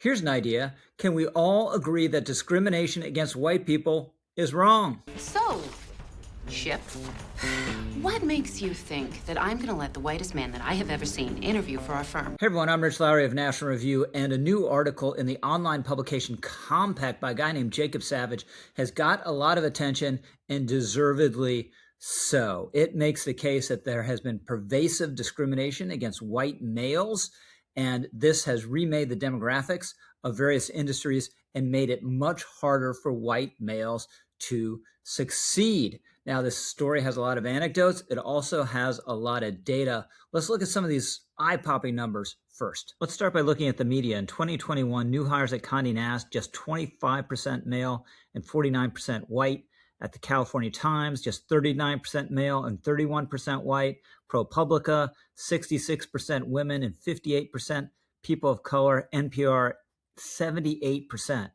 Here's an idea. Can we all agree that discrimination against white people is wrong? So, Chip, what makes you think that I'm going to let the whitest man that I have ever seen interview for our firm? Hey everyone, I'm Lowry of National Review, and a new article in the online publication Compact by a guy named Jacob Savage has got a lot of attention, and deservedly so. It makes the case that there has been pervasive discrimination against white males, and this has remade the demographics of various industries and made it much harder for white males to succeed. Now, this story has a lot of anecdotes. It also has a lot of data. Let's look at some of these eye-popping numbers first. Let's start by looking at the media. In 2021, new hires at Condé Nast, just 25% male and 49% white. At the California Times, just 39% male and 31% white. ProPublica, 66% women and 58% people of color. NPR, 78%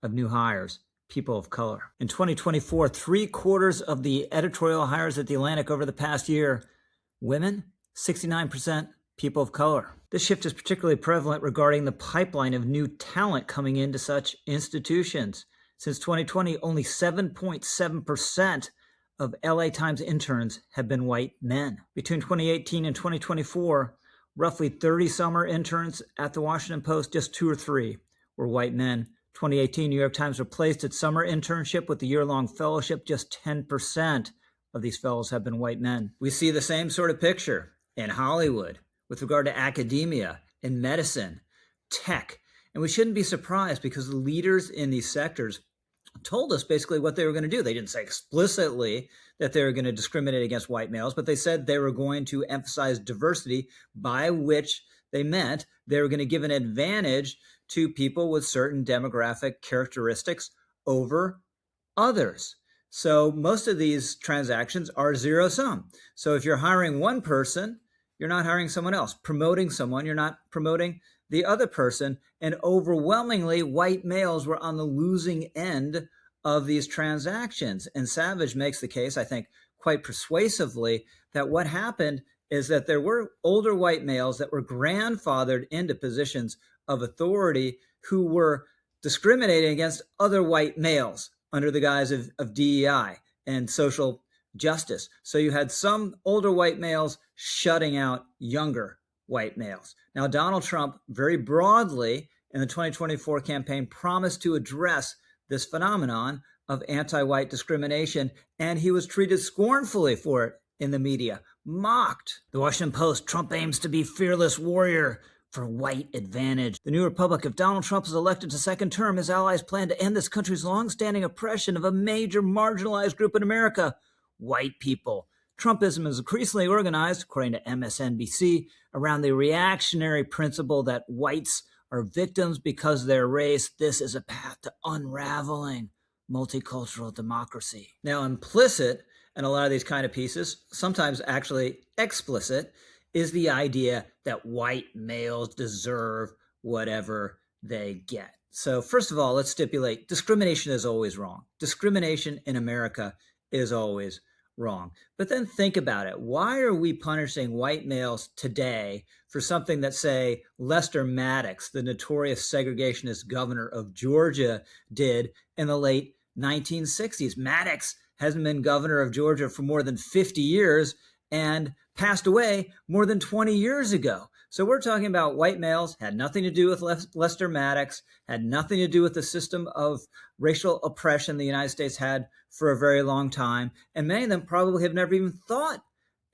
of new hires, people of color. In 2024, 3/4 of the editorial hires at The Atlantic over the past year, women, 69% people of color. This shift is particularly prevalent regarding the pipeline of new talent coming into such institutions. Since 2020, only 7.7% of LA Times interns have been white men. Between 2018 and 2024, roughly 30 summer interns at the Washington Post, just 2 or 3 were white men. 2018, New York Times replaced its summer internship with the year-long fellowship. Just 10% of these fellows have been white men. We see the same sort of picture in Hollywood with regard to academia, in medicine, tech. And we shouldn't be surprised because the leaders in these sectors told us basically what they were going to do. They didn't say explicitly that they were going to discriminate against white males, but they said they were going to emphasize diversity, by which they meant they were going to give an advantage to people with certain demographic characteristics over others. So most of these transactions are zero sum. So if you're hiring one person, you're not hiring someone else. Promoting someone, you're not promoting the other person. And overwhelmingly, white males were on the losing end of these transactions. And Savage makes the case, I think, quite persuasively, that what happened is that there were older white males that were grandfathered into positions of authority who were discriminating against other white males under the guise of DEI and social justice. So you had some older white males shutting out younger white males. Now, Donald Trump, very broadly in the 2024 campaign, promised to address this phenomenon of anti-white discrimination, and he was treated scornfully for it in the media, mocked. The Washington Post, Trump aims to be fearless warrior for white advantage. The New Republic, if Donald Trump is elected to second term, his allies plan to end this country's longstanding oppression of a major marginalized group in America, white people. Trumpism is increasingly organized, according to MSNBC, around the reactionary principle that whites are victims because of their race. This is a path to unraveling multicultural democracy. Now, implicit in a lot of these kind of pieces, sometimes actually explicit, is the idea that white males deserve whatever they get. So first of all, let's stipulate discrimination is always wrong. Discrimination in America is always wrong. But then think about it. Why are we punishing white males today for something that, say, Lester Maddox, the notorious segregationist governor of Georgia, did in the late 1960s? Maddox hasn't been governor of Georgia for more than 50 years and passed away more than 20 years ago. So we're talking about white males, had nothing to do with Lester Maddox, had nothing to do with the system of racial oppression the United States had for a very long time. And many of them probably have never even thought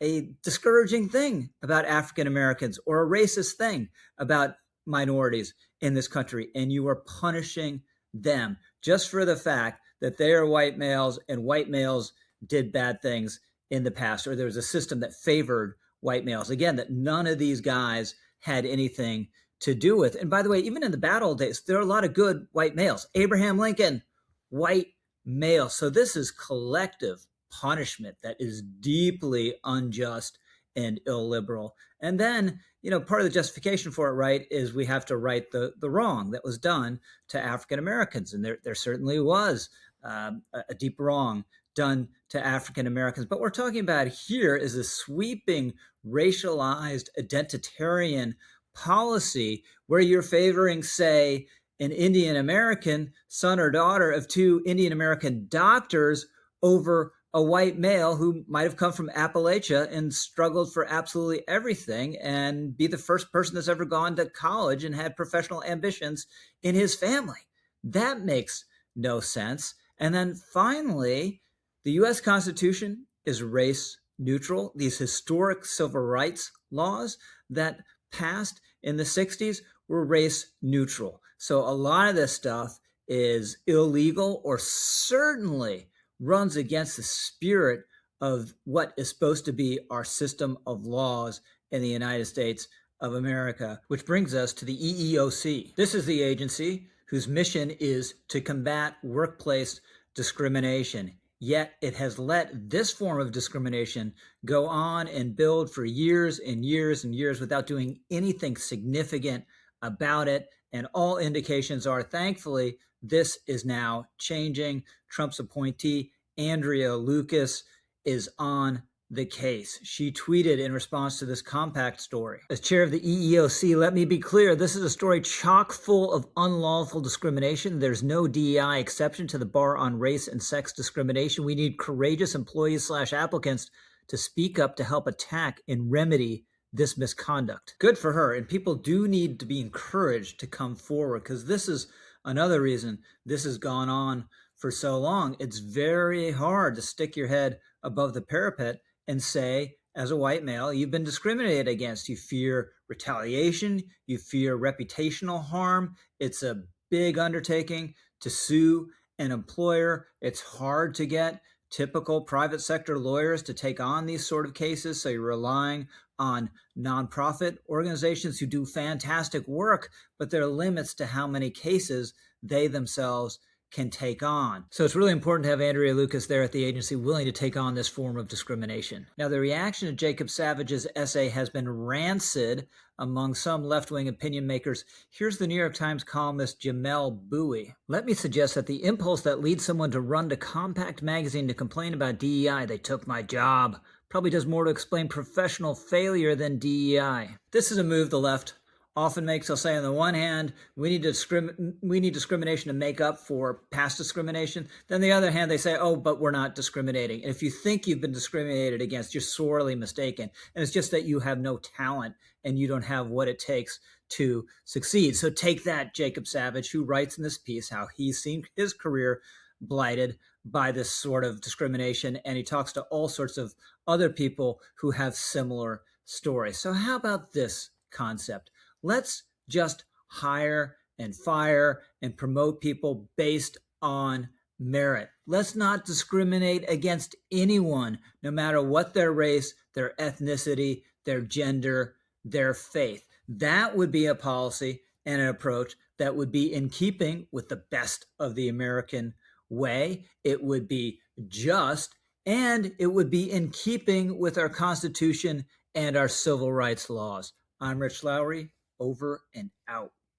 a discouraging thing about African Americans or a racist thing about minorities in this country. And you are punishing them just for the fact that they are white males and white males did bad things in the past, or there was a system that favored white males. Again, that none of these guys had anything to do with. And by the way, even in the bad old days, there are a lot of good white males. Abraham Lincoln, white male. So this is collective punishment that is deeply unjust and illiberal. And then, part of the justification for it, right, is we have to right the wrong that was done to African Americans. And there certainly was a deep wrong done to African Americans. But what we're talking about here is a sweeping, racialized, identitarian policy where you're favoring, say, an Indian American son or daughter of two Indian American doctors over a white male who might have come from Appalachia and struggled for absolutely everything and be the first person that's ever gone to college and had professional ambitions in his family. That makes no sense. And then finally, the US Constitution is race neutral. These historic civil rights laws that passed in the 60s were race neutral. So a lot of this stuff is illegal or certainly runs against the spirit of what is supposed to be our system of laws in the United States of America, which brings us to the EEOC. This is the agency whose mission is to combat workplace discrimination. Yet it has let this form of discrimination go on and build for years and years and years without doing anything significant about it. And all indications are, thankfully, this is now changing. Trump's appointee, Andrea Lucas, is on the case. She tweeted in response to this Compact story. As chair of the EEOC, let me be clear, this is a story chock full of unlawful discrimination. There's no DEI exception to the bar on race and sex discrimination. We need courageous employees/applicants to speak up to help attack and remedy this misconduct. Good for her. And people do need to be encouraged to come forward, because this is another reason this has gone on for so long. It's very hard to stick your head above the parapet and say, as a white male, you've been discriminated against. You fear retaliation. You fear reputational harm. It's a big undertaking to sue an employer. It's hard to get typical private sector lawyers to take on these sort of cases. So you're relying on nonprofit organizations who do fantastic work, but there are limits to how many cases they themselves can take on. So it's really important to have Andrea Lucas there at the agency willing to take on this form of discrimination. Now, the reaction to Jacob Savage's essay has been rancid among some left-wing opinion makers. Here's the New York Times columnist Jamel Bowie. Let me suggest that the impulse that leads someone to run to Compact magazine to complain about DEI, they took my job, probably does more to explain professional failure than DEI. This is a move the left often makes. They'll say, on the one hand, we need discrimination to make up for past discrimination. Then on the other hand, they say, oh, but we're not discriminating. And if you think you've been discriminated against, you're sorely mistaken. And it's just that you have no talent and you don't have what it takes to succeed. So take that, Jacob Savage, who writes in this piece how he's seen his career blighted by this sort of discrimination. And he talks to all sorts of other people who have similar stories. So how about this concept? Let's just hire and fire and promote people based on merit. Let's not discriminate against anyone, no matter what their race, their ethnicity, their gender, their faith. That would be a policy and an approach that would be in keeping with the best of the American way. It would be just, and it would be in keeping with our Constitution and our civil rights laws. I'm Rich Lowry. Over and out.